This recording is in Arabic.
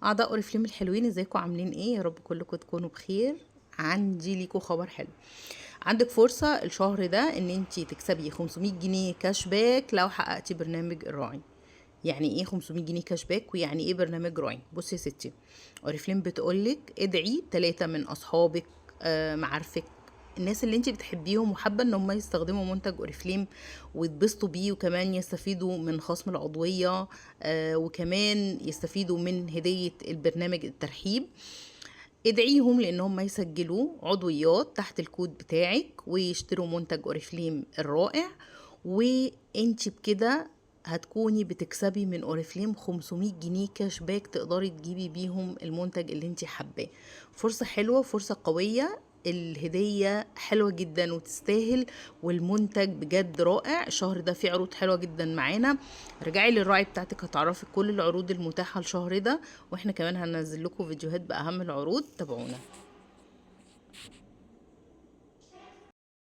اعضاء اوريفليم الحلوين، ازيكم عاملين ايه؟ يا رب كلكم تكونوا بخير. عندي ليكم خبر حلو. عندك فرصة الشهر ده ان انتي تكسبي 500 جنيه كاش باك لو حققتي برنامج الراعي. يعني ايه 500 جنيه كاش باك ويعني ايه برنامج راعي؟ بصي يا ستي، اوريفليم بتقولك ادعي 3 من اصحابك، معارفك، الناس اللي انت بتحبيهم وحابه ان هم يستخدموا منتج اوريفليم ويتبسطوا بيه، وكمان يستفيدوا من خصم العضويه، وكمان يستفيدوا من هديه البرنامج الترحيب. ادعيهم لان هم يسجلوا عضويات تحت الكود بتاعك ويشتروا منتج اوريفليم الرائع، وانت بكده هتكوني بتكسبي من اوريفليم 500 جنيه كاش باك تقدري تجيبي بيهم المنتج اللي انت حباه. فرصة حلوة، فرصة قوية، الهدية حلوة جدا وتستاهل، والمنتج بجد رائع. الشهر ده فيه عروض حلوة جدا معانا. رجعي للراعي بتاعتك هتعرفي كل العروض المتاحة الشهر ده، واحنا كمان هننزل لكم فيديوهات بأهم العروض. تابعونا.